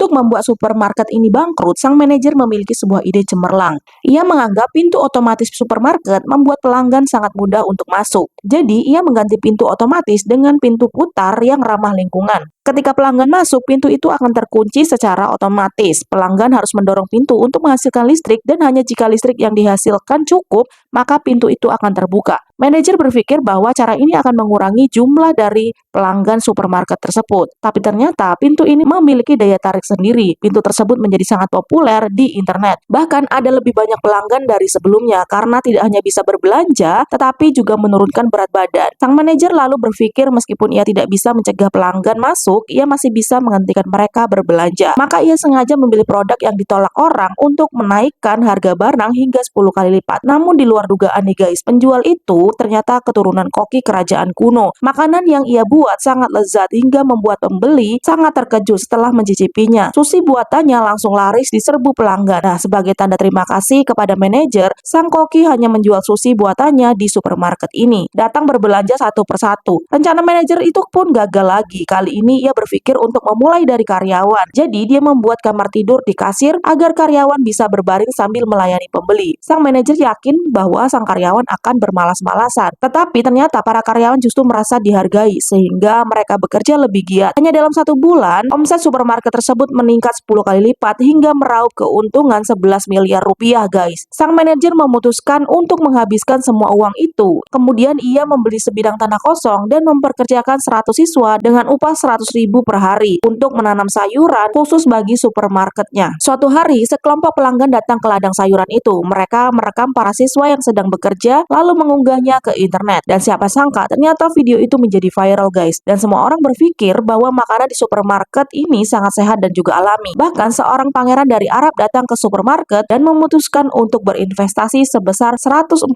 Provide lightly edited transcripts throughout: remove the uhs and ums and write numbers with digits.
Untuk membuat supermarket ini bangkrut, sang manajer memiliki sebuah ide cemerlang. Ia menganggap pintu otomatis supermarket membuat pelanggan sangat mudah untuk masuk. Jadi, ia mengganti pintu otomatis dengan pintu putar yang ramah lingkungan. Ketika pelanggan masuk, pintu itu akan terkunci secara otomatis. Pelanggan harus mendorong pintu untuk menghasilkan listrik dan hanya jika listrik yang dihasilkan cukup, maka pintu itu akan terbuka. Manajer berpikir bahwa cara ini akan mengurangi jumlah dari pelanggan supermarket tersebut. Tapi ternyata pintu ini memiliki daya tarik sendiri. Pintu tersebut menjadi sangat populer di internet. Bahkan ada lebih banyak pelanggan dari sebelumnya karena tidak hanya bisa berbelanja, tetapi juga menurunkan berat badan. Sang manajer lalu berpikir meskipun ia tidak bisa mencegah pelanggan masuk, ia masih bisa menghentikan mereka berbelanja. Maka ia sengaja memilih produk yang ditolak orang untuk menaikkan harga barang hingga 10 kali lipat. Namun di luar dugaan nih guys, penjual itu ternyata keturunan koki kerajaan kuno. Makanan yang ia buat sangat lezat hingga membuat pembeli sangat terkejut setelah mencicipinya. Sushi buatannya langsung laris di serbu pelanggan. Nah, sebagai tanda terima kasih kepada manajer, sang koki hanya menjual sushi buatannya di supermarket ini. Datang berbelanja satu persatu. Rencana manajer itu pun gagal lagi. Kali ini ia berpikir untuk memulai dari karyawan. Jadi dia membuat kamar tidur di kasir agar karyawan bisa berbaring sambil melayani pembeli. Sang manajer yakin bahwa sang karyawan akan bermalas-malasan. Tetapi ternyata para karyawan justru merasa dihargai sehingga mereka bekerja lebih giat. Hanya dalam 1 bulan, omset supermarket tersebut meningkat 10 kali lipat hingga meraup keuntungan 11 miliar rupiah guys. Sang manajer memutuskan untuk menghabiskan semua uang itu. Kemudian ia membeli sebidang tanah kosong dan memperkerjakan 100 siswa dengan upah 100.000 per hari untuk menanam sayuran khusus bagi supermarketnya. Suatu hari, sekelompok pelanggan datang ke ladang sayuran itu. Mereka merekam para siswa yang sedang bekerja lalu mengunggahnya ke internet. Dan siapa sangka ternyata video itu menjadi viral guys. Dan semua orang berpikir bahwa makanan di supermarket ini sangat sehat dan juga alami. Bahkan seorang pangeran dari Arab datang ke supermarket dan memutuskan untuk berinvestasi sebesar 140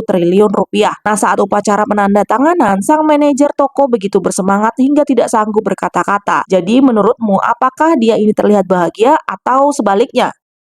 triliun rupiah. Nah, saat upacara penandatanganan, sang manajer toko begitu bersemangat hingga tidak sanggup berkata-kata. Jadi menurutmu apakah dia ini terlihat bahagia atau sebaliknya?